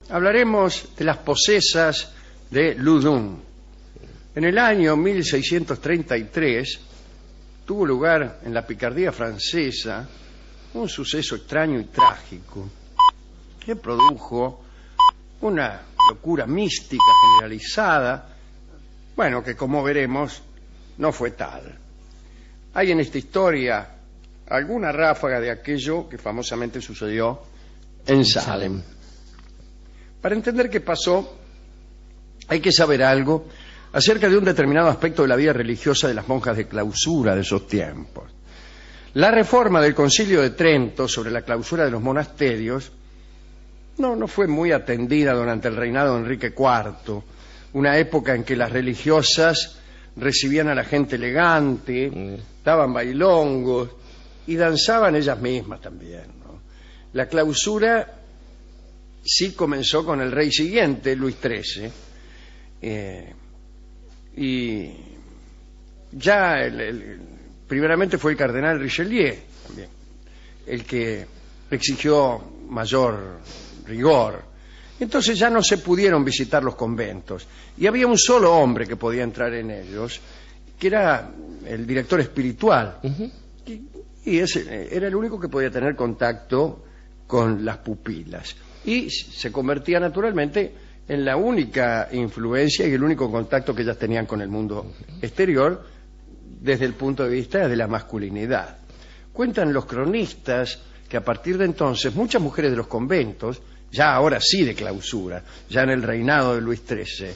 hablaremos de las posesas de Loudun. En el año 1633 tuvo lugar en la Picardía francesa un suceso extraño y trágico que produjo una locura mística generalizada, bueno, que como veremos no fue tal. Hay en esta historia alguna ráfaga de aquello que famosamente sucedió en Salem. Para entender qué pasó, hay que saber algo acerca de un determinado aspecto de la vida religiosa de las monjas de clausura de esos tiempos. La reforma del Concilio de Trento sobre la clausura de los monasterios no fue muy atendida durante el reinado de Enrique IV, una época en que las religiosas recibían a la gente elegante, daban bailongos y danzaban ellas mismas también, ¿no? La clausura sí comenzó con el rey siguiente, Luis XIII, y ya primeramente fue el cardenal Richelieu también el que exigió mayor rigor. Entonces ya no se pudieron visitar los conventos y había un solo hombre que podía entrar en ellos, que era el director espiritual. Y ese era el único que podía tener contacto con las pupilas y se convertía naturalmente en la única influencia y el único contacto que ellas tenían con el mundo exterior desde el punto de vista de la masculinidad. Cuentan los cronistas que a partir de entonces muchas mujeres de los conventos, ya ahora sí de clausura, ya en el reinado de Luis XIII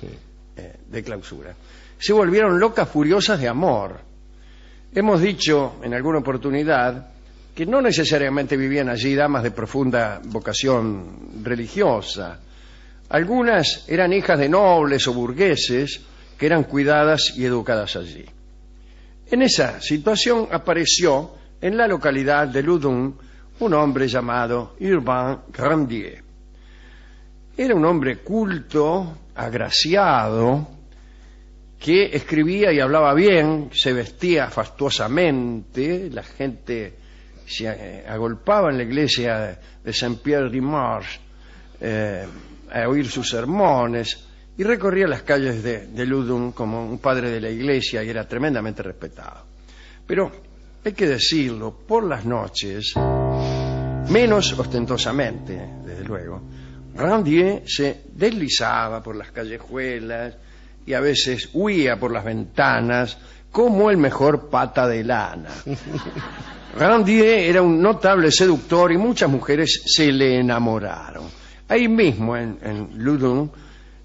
de clausura, se volvieron locas furiosas de amor. Hemos dicho en alguna oportunidad que no necesariamente vivían allí damas de profunda vocación religiosa. Algunas eran hijas de nobles o burgueses que eran cuidadas y educadas allí. En esa situación apareció en la localidad de Loudun un hombre llamado Urbain Grandier. Era un hombre culto, agraciado, que escribía y hablaba bien, se vestía fastuosamente, la gente se agolpaba en la iglesia de Saint-Pierre-du-Marche a oír sus sermones y recorría las calles de Loudun como un padre de la iglesia y era tremendamente respetado. Pero hay que decirlo, por las noches, menos ostentosamente, desde luego, Grandier se deslizaba por las callejuelas y a veces huía por las ventanas como el mejor pata de lana. Grandier era un notable seductor y muchas mujeres se le enamoraron. Ahí mismo, en Loudun,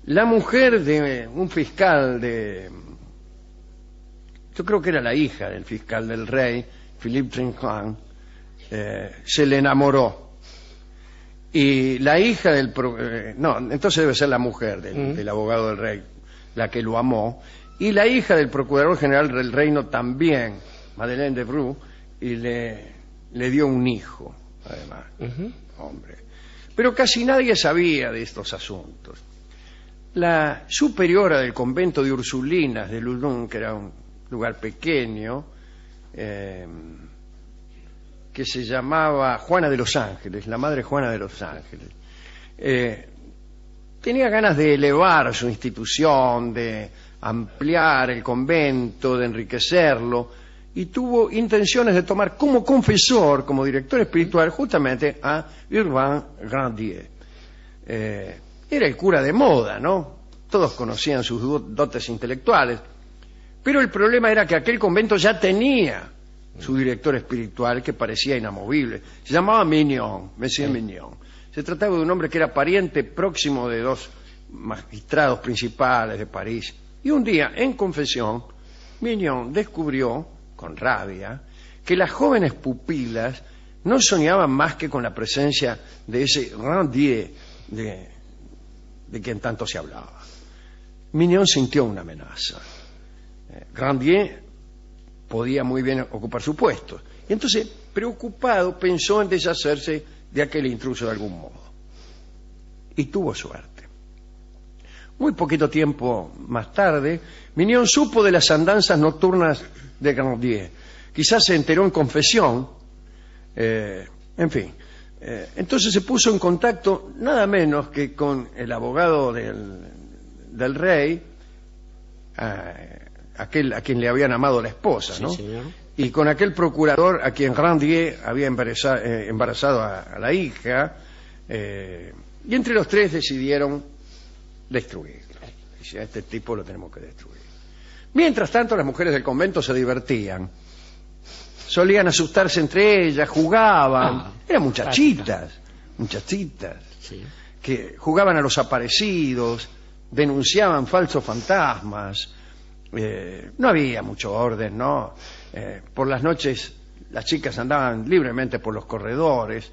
la mujer de un fiscal yo creo que era la hija del fiscal del rey, Philippe Trinquant, se le enamoró. Y la hija entonces debe ser la mujer del abogado del rey, la que lo amó. Y la hija del procurador general del reino también, Madeleine de Brou, y le dio un hijo, además. Hombre. Pero casi nadie sabía de estos asuntos. La superiora del convento de Ursulinas de Loudun, que era un lugar pequeño, que se llamaba Juana de los Ángeles, la madre Juana de los Ángeles, tenía ganas de elevar su institución, de ampliar el convento, de enriquecerlo, y tuvo intenciones de tomar como confesor, como director espiritual, justamente a Urbain Grandier. Era el cura de moda, ¿no? Todos conocían sus dotes intelectuales, pero el problema era que aquel convento ya tenía su director espiritual que parecía inamovible. Se llamaba Mignon, Monsieur Mignon. Se trataba de un hombre que era pariente próximo de dos magistrados principales de París. Y un día, en confesión, Mignon descubrió, con rabia, que las jóvenes pupilas no soñaban más que con la presencia de ese Grandier de quien tanto se hablaba. Mignon sintió una amenaza. Grandier podía muy bien ocupar su puesto. Y entonces, preocupado, pensó en deshacerse de aquel intruso de algún modo. Y tuvo suerte. Muy poquito tiempo más tarde, Mignon supo de las andanzas nocturnas de Grandier. Quizás se enteró en confesión. En fin, Entonces se puso en contacto nada menos que con el abogado del rey, aquel a quien le habían amado la esposa, ¿no? Sí, señor. Y con aquel procurador a quien Grandier había embarazado a la hija, y entre los tres decidieron destruirlo. Dice, a este tipo lo tenemos que destruir. Mientras tanto, las mujeres del convento se divertían. Solían asustarse entre ellas, jugaban. Eran muchachitas, Sí. que jugaban a los aparecidos, denunciaban falsos fantasmas. No había mucho orden, ¿no? Por las noches las chicas andaban libremente por los corredores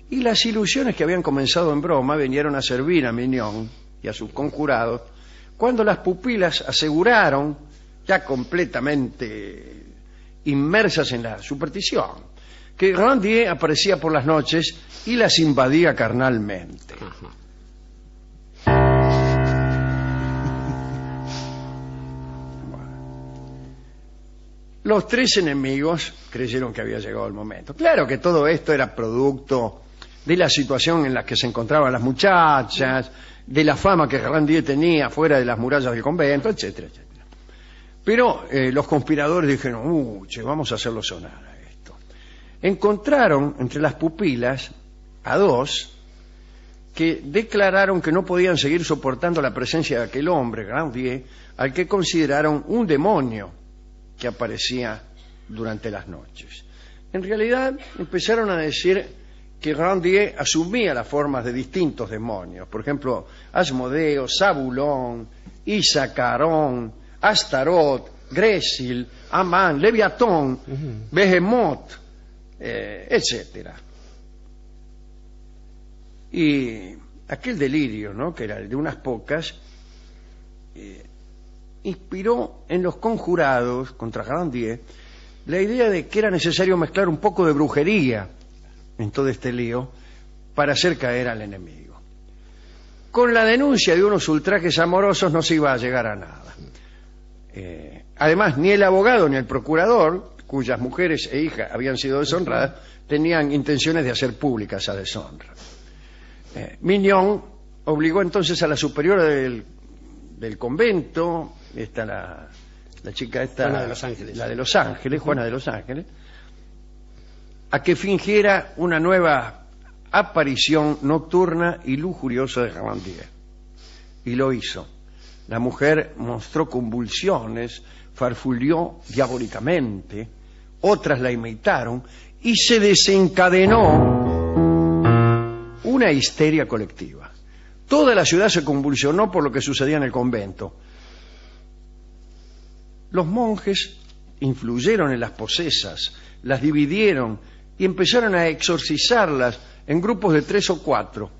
y las ilusiones que habían comenzado en broma vinieron a servir a Mignon y a sus conjurados cuando las pupilas aseguraron, ya completamente inmersas en la superstición, que Grandier aparecía por las noches y las invadía carnalmente. Ajá. Los tres enemigos creyeron que había llegado el momento. Claro que todo esto era producto de la situación en la que se encontraban las muchachas, de la fama que Grandier tenía fuera de las murallas del convento, etcétera, etcétera. Pero los conspiradores dijeron, che, vamos a hacerlo sonar a esto. Encontraron entre las pupilas a dos que declararon que no podían seguir soportando la presencia de aquel hombre, Grandier, al que consideraron un demonio que aparecía durante las noches. En realidad empezaron a decir que Grandier asumía las formas de distintos demonios, por ejemplo, Asmodeo, Zabulón, Isacarón, Astarot, Gresil, Amán, Leviatón, Behemoth, etcétera. Y aquel delirio, ¿no?, que era el de unas pocas, inspiró en los conjurados contra Grandier la idea de que era necesario mezclar un poco de brujería en todo este lío para hacer caer al enemigo. Con la denuncia de unos ultrajes amorosos no se iba a llegar a nada. Además, ni el abogado ni el procurador, cuyas mujeres e hijas habían sido deshonradas, tenían intenciones de hacer pública esa deshonra. Mignon obligó entonces a la superiora del convento, la chica esta, Juana de los Ángeles. la de Los Ángeles, Juana de los Ángeles, a que fingiera una nueva aparición nocturna y lujuriosa de Grandier. Y lo hizo. La mujer mostró convulsiones, farfulló diabólicamente, otras la imitaron y se desencadenó una histeria colectiva. Toda la ciudad se convulsionó por lo que sucedía en el convento. Los monjes influyeron en las posesas, las dividieron y empezaron a exorcizarlas en grupos de 3 o 4.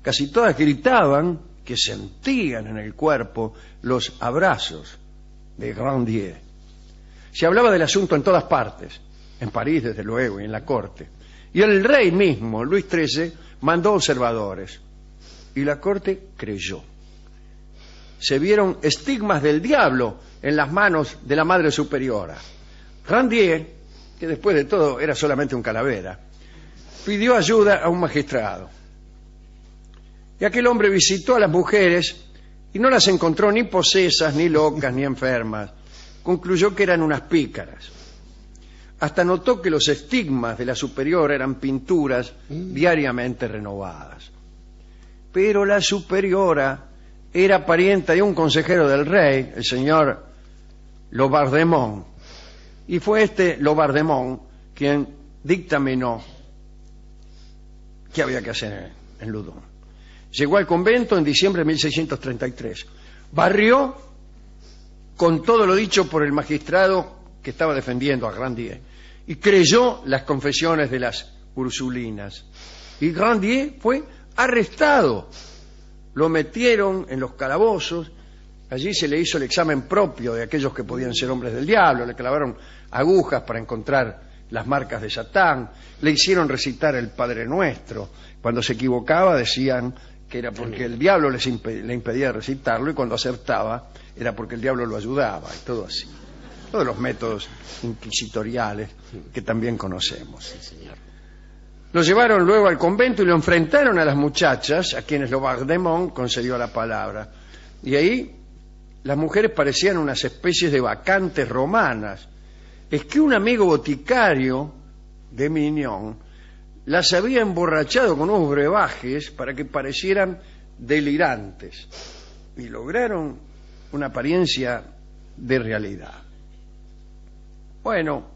Casi todas gritaban que sentían en el cuerpo los abrazos de Grandier. Se hablaba del asunto en todas partes, en París desde luego y en la corte. Y el rey mismo, Luis XIII, mandó observadores. Y la corte creyó. Se vieron estigmas del diablo en las manos de la madre superiora. Grandier, que después de todo era solamente un calavera, pidió ayuda a un magistrado. Y aquel hombre visitó a las mujeres y no las encontró ni posesas, ni locas, ni enfermas. Concluyó que eran unas pícaras. Hasta notó que los estigmas de la superiora eran pinturas diariamente renovadas. Pero la superiora era parienta de un consejero del rey, el señor Laubardemont, y fue este Laubardemont quien dictaminó qué había que hacer en Loudun. Llegó al convento en diciembre de 1633. Barrió con todo lo dicho por el magistrado que estaba defendiendo a Grandier y creyó las confesiones de las ursulinas. Y Grandier fue arrestado. Lo metieron en los calabozos. Allí se le hizo el examen propio de aquellos que podían ser hombres del diablo. Le clavaron agujas para encontrar las marcas de Satán. Le hicieron recitar el Padre Nuestro. Cuando se equivocaba decían que era porque el diablo le impedía recitarlo, y cuando acertaba era porque el diablo lo ayudaba, y todo así. Todos los métodos inquisitoriales que también conocemos. Sí, señor. Lo llevaron luego al convento y lo enfrentaron a las muchachas, a quienes Laubardemont concedió la palabra. Y ahí las mujeres parecían unas especies de bacantes romanas. Es que un amigo boticario de Mignon las había emborrachado con unos brebajes para que parecieran delirantes y lograron una apariencia de realidad. Bueno,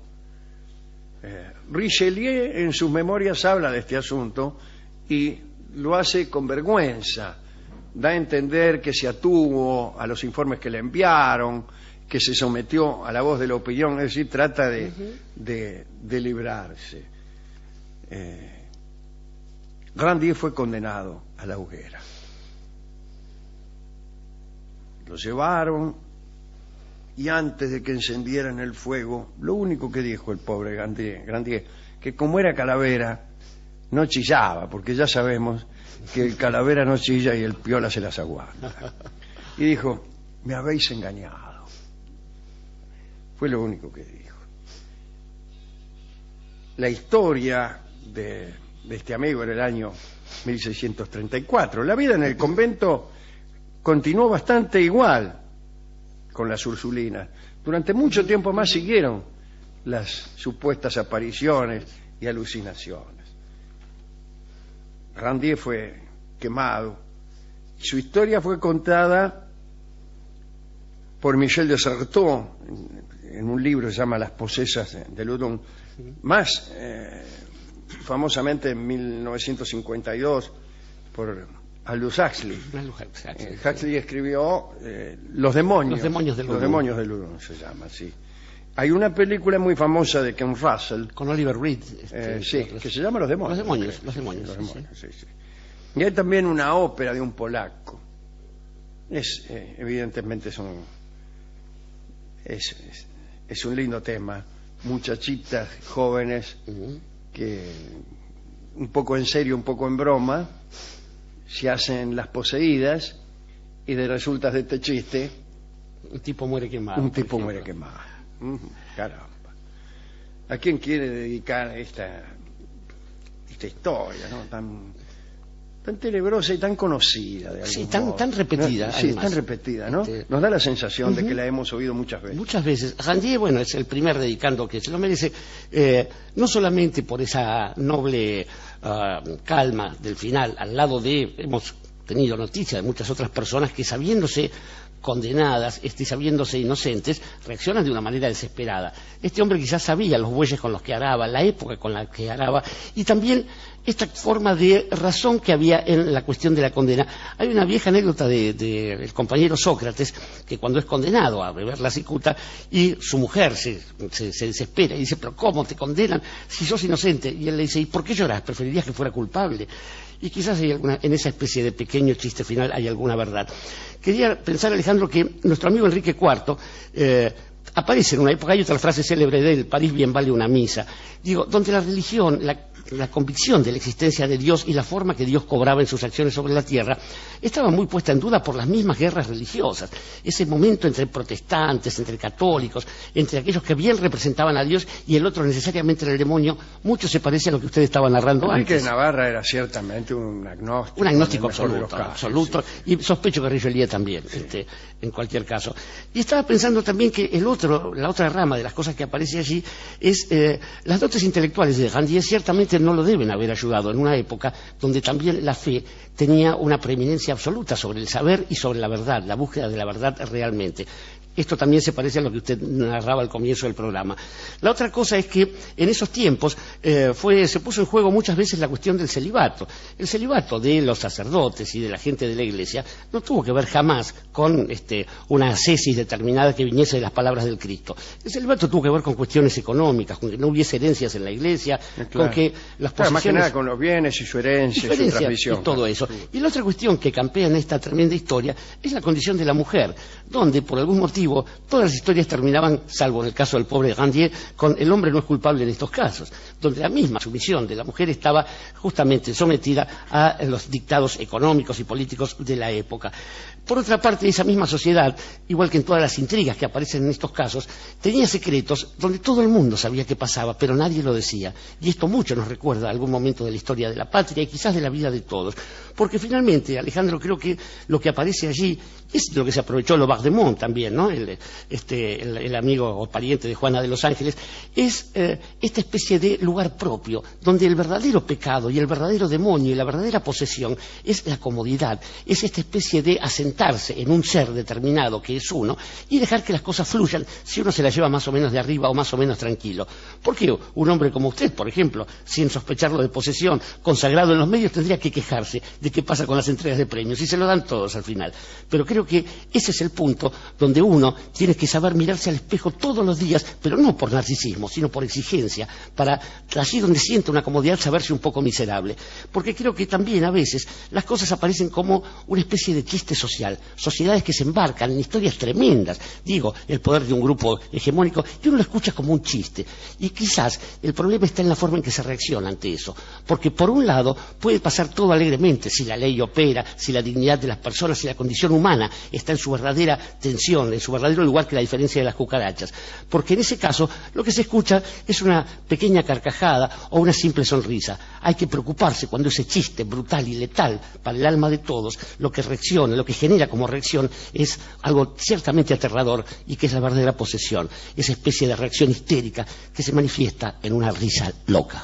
Richelieu en sus memorias habla de este asunto y lo hace con vergüenza. Da a entender que se atuvo a los informes que le enviaron, que se sometió a la voz de la opinión, es decir, trata de librarse. Grandier fue condenado a la hoguera. Lo llevaron y antes de que encendieran el fuego, lo único que dijo el pobre Grandier, que como era calavera, no chillaba, porque ya sabemos que el calavera no chilla y el piola se las aguanta. Y dijo, me habéis engañado. Fue lo único que dijo. La historia de este amigo era el año 1634. La vida en el convento continuó bastante igual con las Ursulinas. Durante mucho tiempo más siguieron las supuestas apariciones y alucinaciones. Grandier fue quemado. Su historia fue contada por Michel de Certeau en un libro que se llama Las posesas de Loudun, más famosamente en 1952 por Aldous Huxley. Huxley escribió Los demonios de Loudun. Los demonios de Loudun se llama, sí. Hay una película muy famosa de Ken Russell con Oliver Reed, sí, que se llama Los demonios. Los demonios. Sí, sí. Y hay también una ópera de un polaco. Evidentemente es un lindo tema. Muchachitas jóvenes que un poco en serio, un poco en broma, se hacen las poseídas y de resultas de este chiste un tipo muere quemado. Un tipo muere quemado. Caramba. ¿A quién quiere dedicar esta historia, ¿no? tan tenebrosa y tan conocida de algún modo? tan repetida. Sí, tan repetida, ¿no? Nos da la sensación de que la hemos oído muchas veces. Muchas veces. Grandier, bueno, es el primer dedicando que se lo merece, no solamente por esa noble calma del final, al lado de, hemos tenido noticia de muchas otras personas que sabiéndose condenadas, sabiéndose inocentes, reaccionan de una manera desesperada. Este hombre quizás sabía los bueyes con los que araba, la época con la que araba, y también esta forma de razón que había en la cuestión de la condena. Hay una vieja anécdota del compañero Sócrates, que cuando es condenado a beber la cicuta, y su mujer se desespera y dice, pero ¿cómo te condenan si sos inocente? Y él le dice, ¿y por qué lloras? ¿Preferirías que fuera culpable? Y quizás en esa especie de pequeño chiste final hay alguna verdad. Quería pensar, Alejandro, que nuestro amigo Enrique IV aparece en una época, hay otra frase célebre de él, París bien vale una misa, donde la religión, la convicción de la existencia de Dios y la forma que Dios cobraba en sus acciones sobre la tierra estaba muy puesta en duda por las mismas guerras religiosas. Ese momento entre protestantes, entre católicos, entre aquellos que bien representaban a Dios y el otro necesariamente era el demonio, mucho se parece a lo que usted estaba narrando antes. Enrique de Navarra era ciertamente un agnóstico. Un agnóstico absoluto, sí. Y sospecho que Richelieu también, sí. En cualquier caso. Y estaba pensando también que la otra rama de las cosas que aparece allí es las dotes intelectuales de Grandier ciertamente no lo deben haber ayudado en una época donde también la fe tenía una preeminencia absoluta sobre el saber y sobre la verdad, la búsqueda de la verdad realmente. Esto también se parece a lo que usted narraba al comienzo del programa. La otra cosa es que en esos tiempos se puso en juego muchas veces la cuestión del celibato. El celibato de los sacerdotes y de la gente de la Iglesia no tuvo que ver jamás con una ascesis determinada que viniese de las palabras del Cristo. El celibato tuvo que ver con cuestiones económicas, con que no hubiese herencias en la Iglesia, claro. Con que las posesiones... más que nada con los bienes y su herencia y su transmisión. Y todo eso. Y la otra cuestión que campea en esta tremenda historia es la condición de la mujer, donde por algún motivo antiguo, todas las historias terminaban, salvo en el caso del pobre Grandier, con el hombre no es culpable en estos casos, donde la misma sumisión de la mujer estaba justamente sometida a los dictados económicos y políticos de la época. Por otra parte, esa misma sociedad, igual que en todas las intrigas que aparecen en estos casos, tenía secretos donde todo el mundo sabía qué pasaba, pero nadie lo decía. Y esto mucho nos recuerda a algún momento de la historia de la patria y quizás de la vida de todos. Porque finalmente, Alejandro, creo que lo que aparece allí es lo que se aprovechó Laubardemont también, ¿no? El amigo o pariente de Juana de los Ángeles, es esta especie de lugar propio, donde el verdadero pecado y el verdadero demonio y la verdadera posesión es la comodidad, es esta especie de asentarse en un ser determinado que es uno y dejar que las cosas fluyan si uno se las lleva más o menos de arriba o más o menos tranquilo. ¿Por qué un hombre como usted, por ejemplo, sin sospecharlo de posesión, consagrado en los medios, tendría que quejarse de qué pasa con las entregas de premios? Y se lo dan todos al final. Pero creo que ese es el punto donde uno tiene que saber mirarse al espejo todos los días, pero no por narcisismo, sino por exigencia, para allí donde siente una comodidad saberse un poco miserable. Porque creo que también a veces las cosas aparecen como una especie de chiste social. Sociedades que se embarcan en historias tremendas, digo, el poder de un grupo hegemónico, y uno lo escucha como un chiste. Y quizás el problema está en la forma en que se reacciona ante eso. Porque por un lado puede pasar todo alegremente, si la ley opera, si la dignidad de las personas, si la condición humana está en su verdadera tensión, en su verdadero lugar, que la diferencia de las cucarachas. Porque en ese caso lo que se escucha es una pequeña carcajada o una simple sonrisa. Hay que preocuparse cuando ese chiste brutal y letal para el alma de todos, lo que reacciona, lo que genera como reacción es algo ciertamente aterrador y que es la verdadera posesión, esa especie de reacción histérica que se manifiesta en una risa loca.